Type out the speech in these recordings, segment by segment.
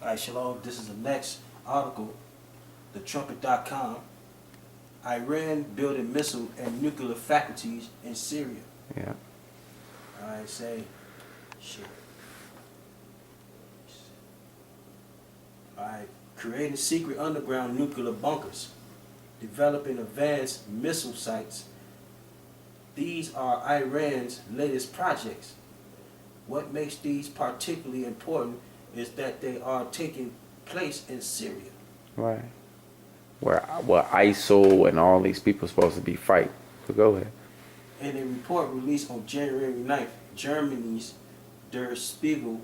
All right, Shalom. This is the next article, the Trumpet.com. Iran building missile and nuclear faculties in Syria. Yeah. All right, say, shit. All right, creating secret underground nuclear bunkers, developing advanced missile sites. These are Iran's latest projects. What makes these particularly important is that they are taking place in Syria. Right. Where ISIL and all these people are supposed to be fighting. So go ahead. In a report released on January 9th, Germany's Der Spiegel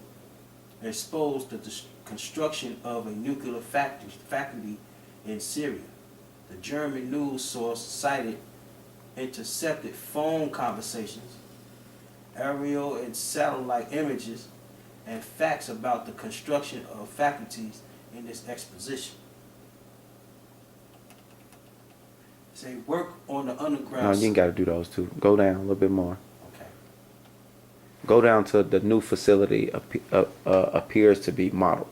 exposed the construction of a nuclear factory in Syria. The German news source cited intercepted phone conversations, aerial and satellite images, and facts about the construction of faculties in this exposition. Say work on the underground. No, you ain't got to do those two. Go down a little bit more. Okay. Go down to the new facility appears to be modeled.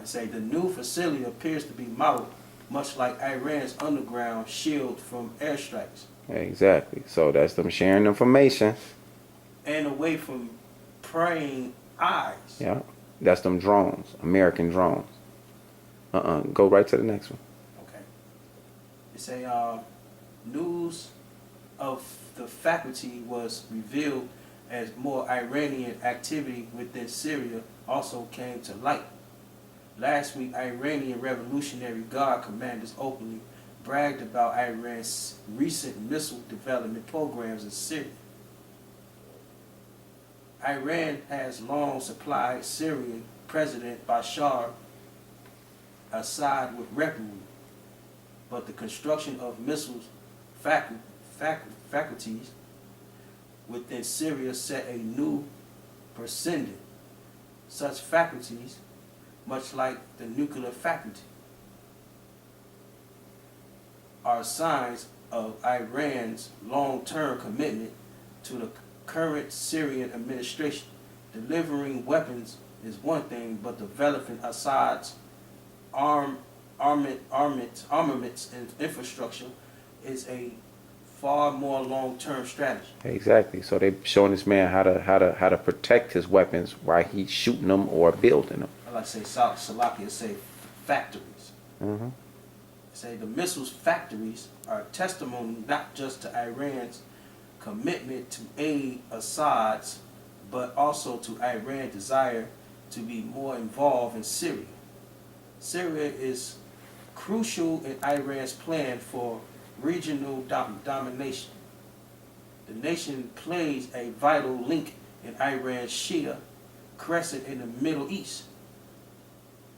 Say the new facility appears to be modeled much like Iran's underground shield from airstrikes. Exactly. So that's them sharing information. And away from praying eyes. Yeah. That's them drones, American drones. Go right to the next one. Okay. It's a news of the faculty was revealed as more Iranian activity within Syria also came to light. Last week, Iranian Revolutionary Guard commanders openly bragged about Iran's recent missile development programs in Syria. Iran has long supplied Syrian President Bashar Assad with weaponry, but the construction of missiles faculties within Syria set a new precedent. Such faculties, much like the nuclear faculty, are signs of Iran's long-term commitment to the current Syrian administration. Delivering weapons is one thing, but developing Assad's armaments and infrastructure is a far more long-term strategy. Exactly. So they showing this man how to protect his weapons while he's shooting them or building them. I like to say Salakia say factories. Mm-hmm. Say the missiles factories are testimony not just to Iran's commitment to aid Assad's, but also to Iran's desire to be more involved in Syria. Syria is crucial in Iran's plan for regional domination. The nation plays a vital link in Iran's Shia crescent in the Middle East.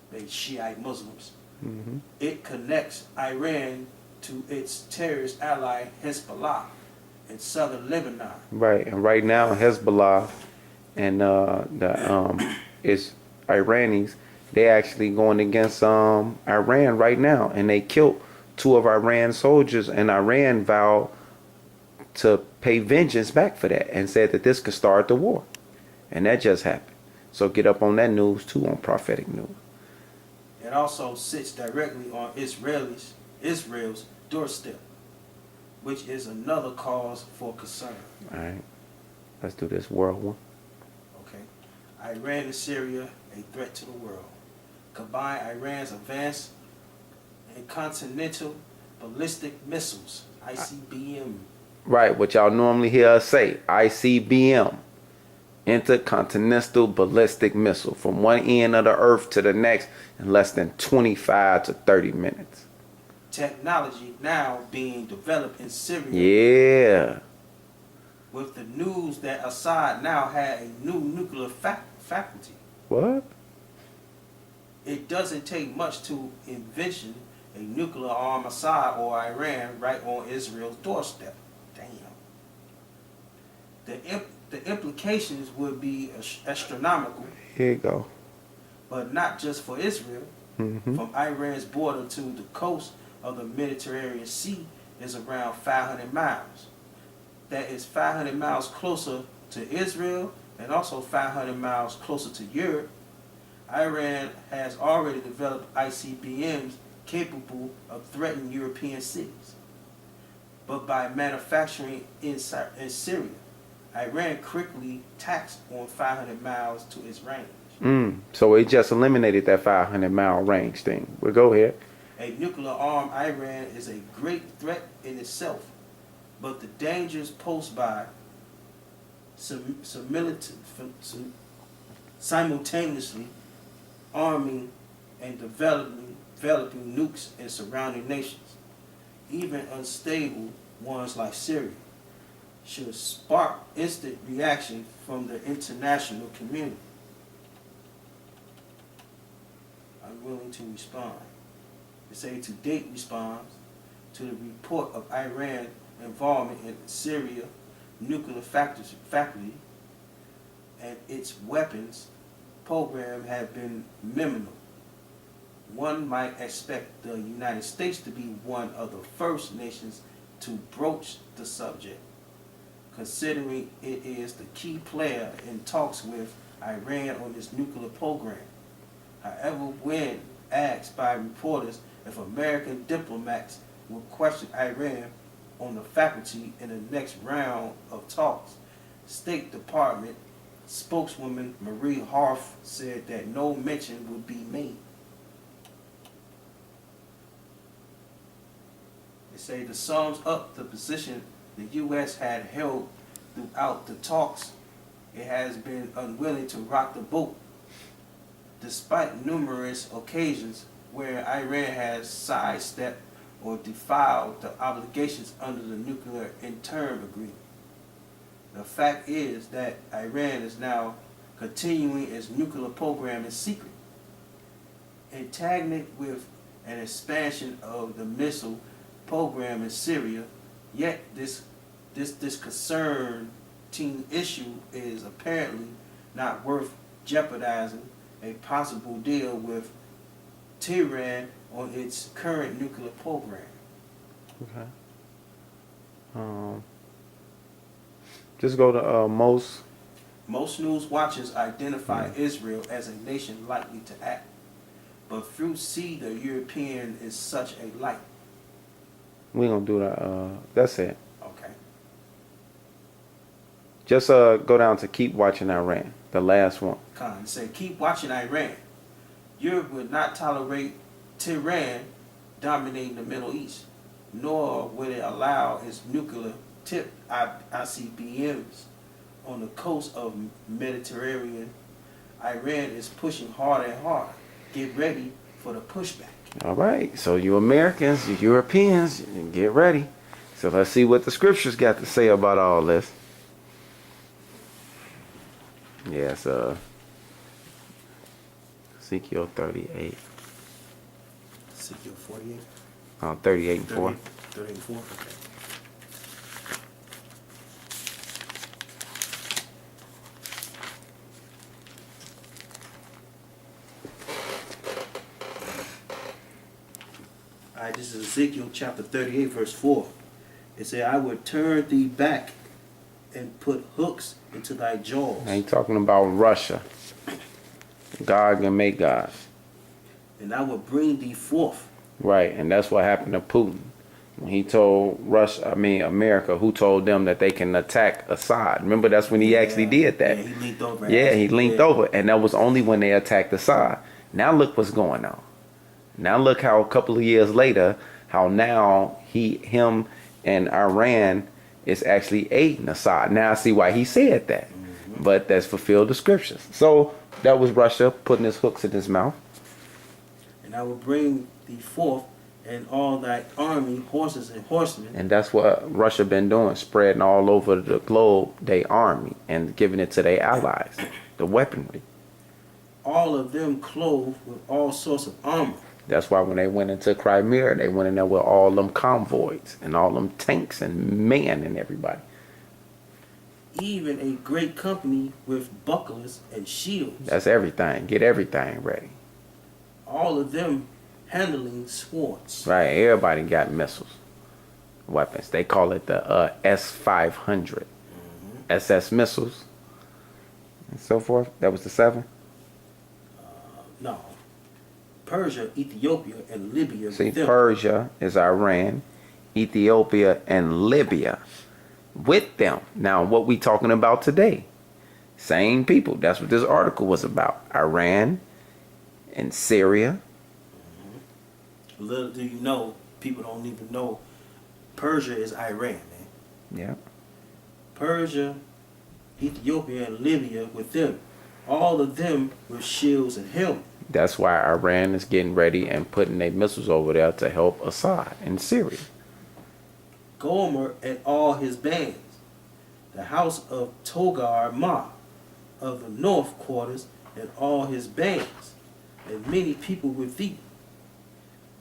They Shiite Muslims. Mm-hmm. It connects Iran to its terrorist ally Hezbollah in southern Lebanon. Right, and right now Hezbollah and it's Iranis. They actually going against Iran right now, and they killed 2 of Iran's soldiers, and Iran vowed to pay vengeance back for that, and said that this could start the war, and that just happened. So get up on that news too on Prophetic News. It also sits directly on Israel's doorstep, which is another cause for concern. All right, let's do this world one. Okay, Iran and Syria, a threat to the world. Combine Iran's advanced intercontinental ballistic missiles, ICBM. Right, what y'all normally hear us say, ICBM, intercontinental ballistic missile, from one end of the earth to the next in less than 25 to 30 minutes. Technology now being developed in Syria. Yeah. With the news that Assad now had a new nuclear faculty. What? It doesn't take much to envision a nuclear armed Assad or Iran right on Israel's doorstep. Damn. The implications would be astronomical. Here you go. But not just for Israel. Mm-hmm. From Iran's border to the coast of the Mediterranean Sea is around 500 miles. That is 500 miles closer to Israel and also 500 miles closer to Europe. Iran has already developed ICBMs capable of threatening European cities. But by manufacturing in Syria, Iran quickly taxed on 500 miles to its range. So it just eliminated that 500-mile range thing. Well, go ahead. A nuclear-armed Iran is a great threat in itself, but the dangers posed by simultaneously arming and developing nukes in surrounding nations, even unstable ones like Syria, should spark instant reaction from the international community. Unwilling to respond. They say to date responds to the report of Iran involvement in Syria nuclear factory and its weapons program have been minimal. One might expect the United States to be one of the first nations to broach the subject, considering it is the key player in talks with Iran on its nuclear program. However, when asked by reporters if American diplomats will question Iran on the faculty in the next round of talks, State Department spokeswoman Marie Harf said that no mention would be made. They say to sums up the position the U.S. had held throughout the talks, it has been unwilling to rock the boat, despite numerous occasions where Iran has sidestepped or defied the obligations under the nuclear interim agreement. The fact is that Iran is now continuing its nuclear program in secret, antagonistic with an expansion of the missile program in Syria, yet this concerning issue is apparently not worth jeopardizing a possible deal with Tehran on its current nuclear program. Okay. Just go to most. Most news watchers identify Israel as a nation likely to act, but few see the European as such a light. We gonna do that. That's it. Okay. Just go down to keep watching Iran. The last one. Khan said, keep watching Iran. Europe would not tolerate Tehran dominating the Middle East, nor would it allow its nuclear-tipped ICBMs on the coast of Mediterranean. Iran is pushing harder and harder. Get ready for the pushback. All right. So you Americans, you Europeans, get ready. So let's see what the scriptures got to say about all this. Yes, Ezekiel 38. Ezekiel 48. 38 and 4. 38 and 4. Okay. All right, this is Ezekiel chapter 38, verse 4. It said, I would turn thee back and put hooks into thy jaws. I ain't talking about Russia. Gog and Magog. And I will bring thee forth. Right, and that's what happened to Putin. When he told America, who told them that they can attack Assad. Remember, that's when he actually did that. Yeah, he linked over. Yeah, he linked over. And that was only when they attacked Assad. Now look what's going on. Now look how a couple of years later, how now him and Iran is actually aiding Assad. Now I see why he said that. Mm-hmm. But that's fulfilled the scriptures. So that was Russia putting his hooks in his mouth. And I will bring thee forth and all thy army, horses and horsemen. And that's what Russia been doing, spreading all over the globe their army and giving it to their allies, the weaponry. All of them clothed with all sorts of armor. That's why when they went into Crimea, they went in there with all them convoys and all them tanks and men and everybody. Even a great company with bucklers and shields. That's everything. Get everything ready. All of them handling swords. Right. Everybody got missiles, weapons. They call it the S-500. SS missiles and so forth. That was the 7? No. Persia, Ethiopia, and Libya See, with them. Persia is Iran, Ethiopia, and Libya with them. Now, what we talking about today? Same people. That's what this article was about. Iran and Syria. Little do you know, people don't even know, Persia is Iran, man. Yeah. Persia, Ethiopia, and Libya with them. All of them with shields and helmets. That's why Iran is getting ready and putting their missiles over there to help Assad in Syria. Gomer and all his bands. The house of Togar Ma of the north quarters and all his bands. And many people with thee.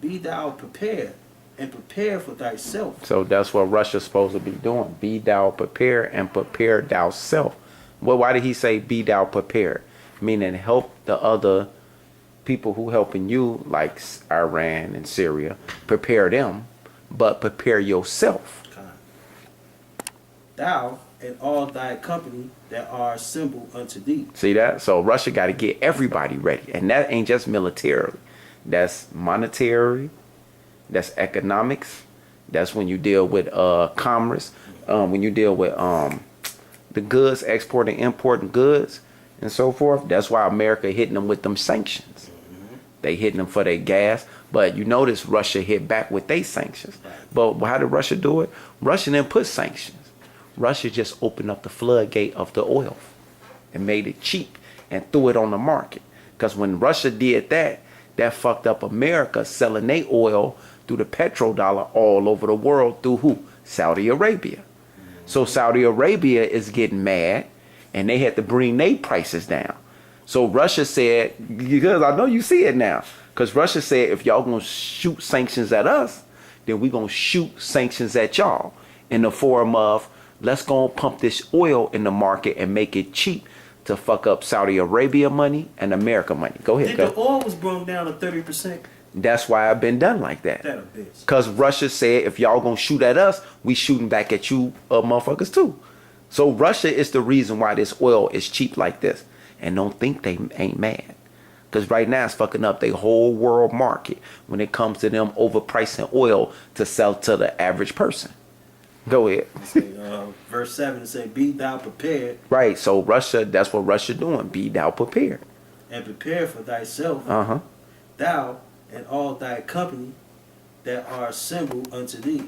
Be thou prepared and prepare for thyself. So that's what Russia's supposed to be doing. Be thou prepared and prepare thyself. Well, why did he say be thou prepared? Meaning help the other people who helping you, like Iran and Syria, prepare them, but prepare yourself. Thou and all thy company that are assembled unto thee. See that? So Russia got to get everybody ready. And that ain't just militarily. That's monetary. That's economics. That's when you deal with commerce. When you deal with the goods, export and importing goods and so forth. That's why America hitting them with them sanctions. They hitting them for their gas. But you notice Russia hit back with their sanctions. But how did Russia do it? Russia didn't put sanctions. Russia just opened up the floodgate of the oil and made it cheap and threw it on the market. Because when Russia did that, that fucked up America selling their oil through the petrodollar all over the world through who? Saudi Arabia. So Saudi Arabia is getting mad and they had to bring their prices down. So Russia said, because I know you see it now, because Russia said if y'all gonna shoot sanctions at us, then we gonna shoot sanctions at y'all in the form of let's go and pump this oil in the market and make it cheap to fuck up Saudi Arabia money and America money. Go ahead. The oil was brought down to 30%. That's why I've been done like that. That a bitch. Because Russia said if y'all gonna shoot at us, we shooting back at you motherfuckers too. So Russia is the reason why this oil is cheap like this. And don't think they ain't mad. Because right now it's fucking up the whole world market when it comes to them overpricing oil to sell to the average person. Go ahead. Verse 7 say, be thou prepared. Right, so Russia, that's what Russia doing. Be thou prepared. And prepare for thyself. Uh-huh. Thou and all thy company that are assembled unto thee.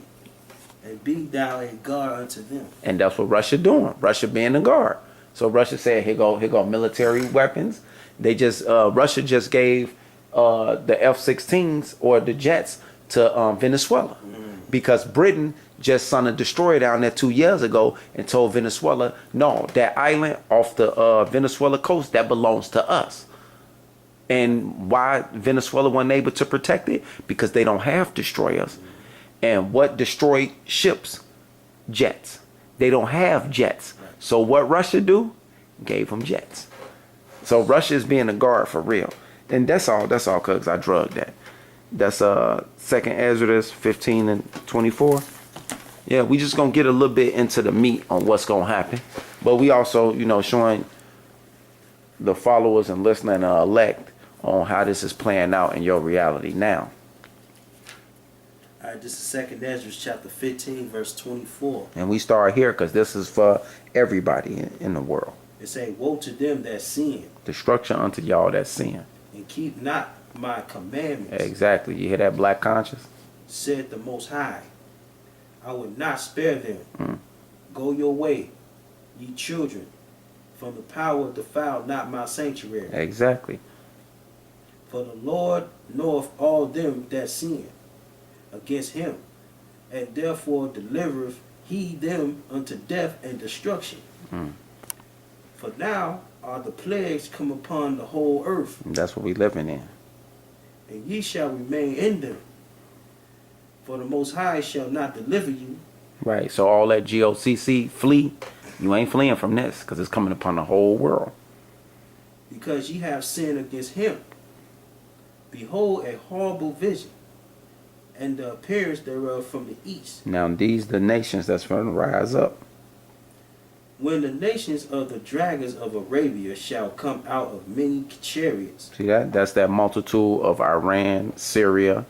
And be thou a guard unto them. And that's what Russia doing. Russia being the guard. So Russia said, here go military weapons. They just, Russia just gave the F-16s or the jets to Venezuela. Because Britain just sent a destroyer down there 2 years ago and told Venezuela, no, that island off the Venezuela coast, that belongs to us. And why Venezuela wasn't able to protect it? Because they don't have destroyers. And what destroy ships? Jets. They don't have jets. So what Russia do? Gave them jets. So Russia is being a guard for real. And that's all cause I drugged that. That's 2nd Ezra 15 and 24. Yeah, we just gonna get a little bit into the meat on what's gonna happen. But we also, showing the followers and listening elect on how this is playing out in your reality now. All right, this is 2nd Ezra chapter 15, verse 24. And we start here because this is for everybody in the world. It say, woe to them that sin. Destruction unto y'all that sin. And keep not my commandments. Exactly. You hear that, black conscience? Said the Most High. I would not spare them. Go your way, ye children. From the power defile not my sanctuary. Exactly. For the Lord knoweth all them that sin against him, and therefore delivereth he them unto death and destruction. For now are the plagues come upon the whole earth, And that's what we living in. and ye shall remain in them. For the Most High shall not deliver you. Right. So all that GOCC, flee. You ain't fleeing from this because it's coming upon the whole world. Because ye have sinned against him. Behold, a horrible vision, and the appearance thereof from the east. Now these the nations that's going to rise up. When the nations of the dragons of Arabia shall come out of many chariots, See that? That's that multitude of Iran, Syria,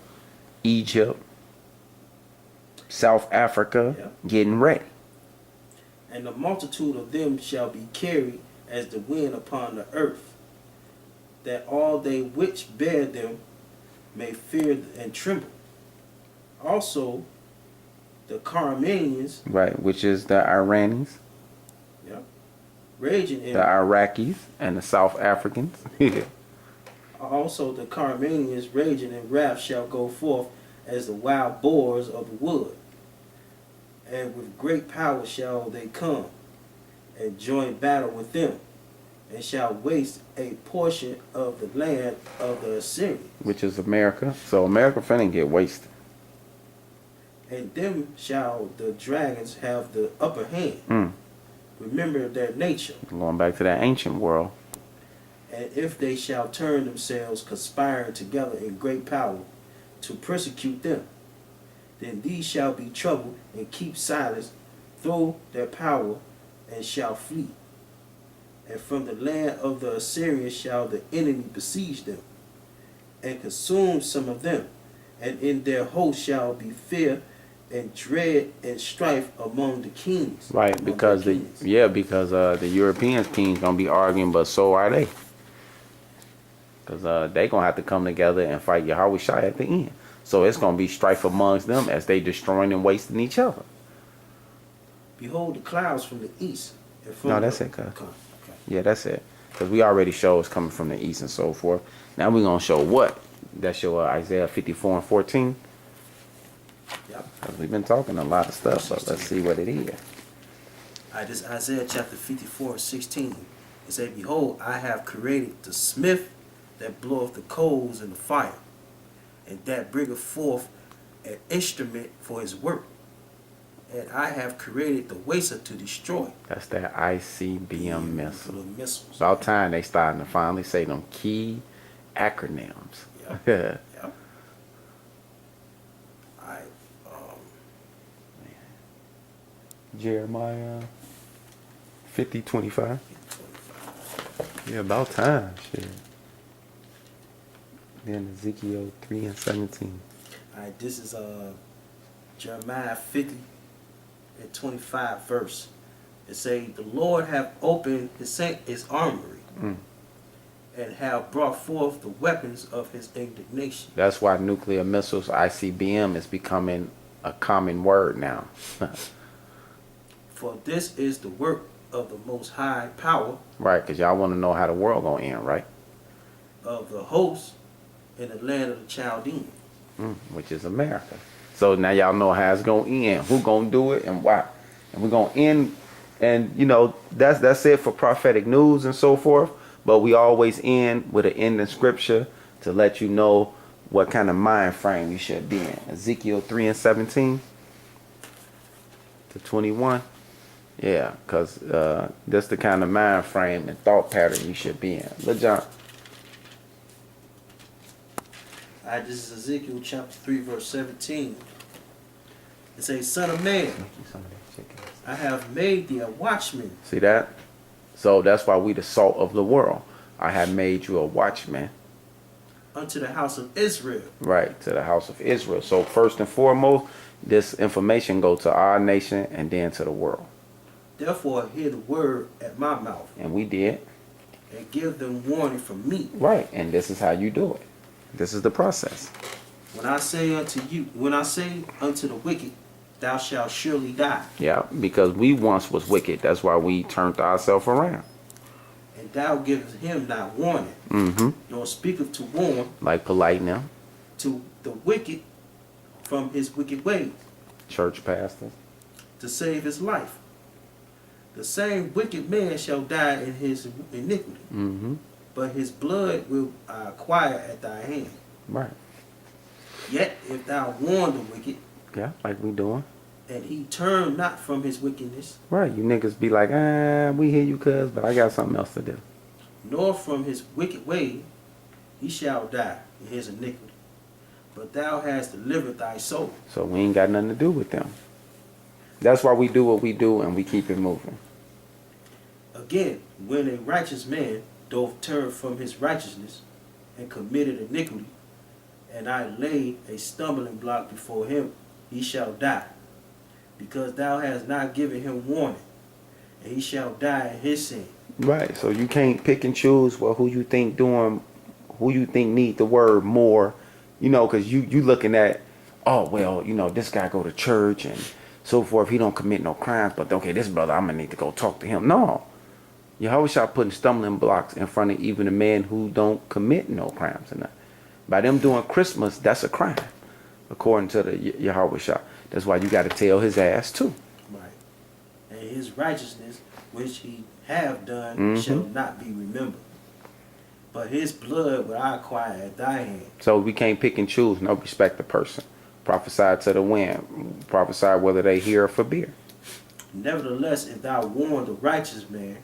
Egypt, South Africa, yeah, getting ready. and the multitude of them shall be carried as the wind upon the earth, that all they which bear them may fear and tremble. Also, the Carmanians, Right, which is the Iranians, yeah, raging the in Iraqis, and the South Africans. also the Carmanians raging in wrath shall go forth as the wild boars of the wood, and with great power shall they come and join battle with them, and shall waste a portion of the land of the Assyrians. Which is America. So America finna get wasted. And them shall the dragons have the upper hand. Mm. Remember their nature. Going back to that ancient world. And if they shall turn themselves conspiring together in great power to persecute them, then these shall be troubled and keep silence, throw their power, and shall flee. And from the land of the Assyrians shall the enemy besiege them, and consume some of them. And in their host shall be fear and dread and strife among the kings. Right, because the European kings gonna be arguing, but so are they. Because they gonna have to come together and fight Yahweh Shai at the end. So it's gonna be strife amongst them as they destroying and wasting each other. Behold the clouds from the east. And from No, that's the, it, cuz. okay. Yeah, that's it. Because we already show it's coming from the east and so forth. Now we're gonna show what? That's your Isaiah 54 and 14. Yep. Because we've been talking a lot of stuff, but let's see what it is. Alright, this is Isaiah chapter 54 and 16. It says, Behold, I have created the smith that bloweth the coals in the fire, and that bringeth forth an instrument for his work. And I have created the waster to destroy. That's that ICBM missile. Little missiles. About time they starting to finally say them key acronyms. Yep. Yeah. Yep. Alright, Jeremiah 50:25. Yeah, about time. Shit. Then Ezekiel 3 and 17. Alright, this is Jeremiah 50 and 25 verse. It say, The Lord have opened his armory, and have brought forth the weapons of his indignation. That's why nuclear missiles, ICBM, is becoming a common word now. For this is the work of the most high power Right, because y'all want to know how the world gonna end, right? of the hosts in the land of the Chaldeans. Which is America. So now y'all know how it's gonna end, who gonna do it, and why. And we're gonna end, and you know that's it for prophetic news and so forth. But we always end with an ending scripture to let you know what kind of mind frame you should be in. Ezekiel 3 and 17 to 21. Yeah, because that's the kind of mind frame and thought pattern you should be in. Look, John. Alright, this is Ezekiel chapter 3 verse 17. It says, Son of man, I have made thee a watchman. See that? So that's why we the salt of the world. I have made you a watchman. Unto the house of Israel. Right, to the house of Israel. So first and foremost, this information go to our nation and then to the world. Therefore hear the word at my mouth, And we did. and give them warning from me. Right, and this is how you do it. This is the process. When I say unto the wicked, thou shalt surely die, Yeah, because we once was wicked. That's why we turned ourselves around. and thou givest him not warning, nor speaketh to warn Like polite now. to the wicked from his wicked ways, Church pastors. to save his life. The same wicked man shall die in his iniquity, but his blood will I acquire at thy hand. Right. Yet if thou warn the wicked, Yeah, like we doing. and he turn not from his wickedness, Right, you niggas be like, we hear you cuz, but I got something else to do. nor from his wicked way, he shall die in his iniquity. But thou hast delivered thy soul. So we ain't got nothing to do with them. That's why we do what we do and we keep it moving. Again, when a righteous man doth turn from his righteousness and committed iniquity, and I lay a stumbling block before him, he shall die, because thou hast not given him warning, and he shall die in his sin. Right. So you can't pick and choose who you think need the word more, because you looking at, oh well, this guy go to church and so forth. He don't commit no crimes, but okay, this brother, I'm gonna need to go talk to him. No, Yahweh putting stumbling blocks in front of even a man who don't commit no crimes. And by them doing Christmas, that's a crime, according to the Yahweh. That's why you got to tell his ass too. Right. And his righteousness, which he have done, shall not be remembered. But his blood will I acquire at thy hand. So we can't pick and choose. No respect the person. Prophesy to the wind. Prophesy whether they hear or forbear. Nevertheless, if thou warn the righteous man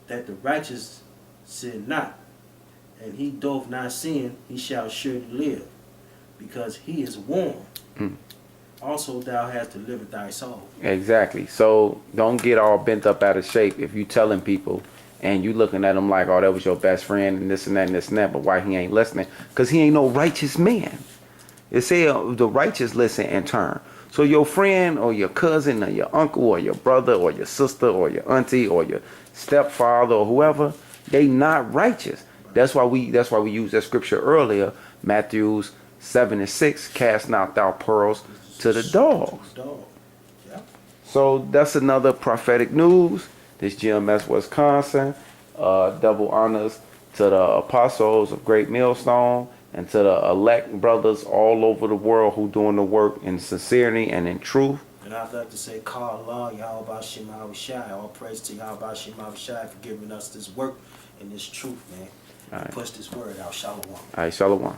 that the righteous sin not, and he doth not sin, he shall surely live, because he is warned. Also thou hast delivered thy soul. Exactly. So don't get all bent up out of shape if you telling people and you looking at them like, oh, that was your best friend and this and that and this and that, but why he ain't listening? Because he ain't no righteous man. It say the righteous listen and turn. So your friend or your cousin or your uncle or your brother or your sister or your auntie or your stepfather or whoever, they not righteous. That's why we used that scripture earlier, Matthew 7:6, cast not thou pearls to the dogs. Yeah. So that's another prophetic news. This GMS Wisconsin, double honors to the apostles of Great Millstone and to the elect brothers all over the world who doing the work in sincerity and in truth. And I'd like to say, call Allah, Yahweh Shema Shai. All praise to Yahweh Shema Shai for giving us this work and this truth, man. All right. Push this word out. Shalom. All right, shalom.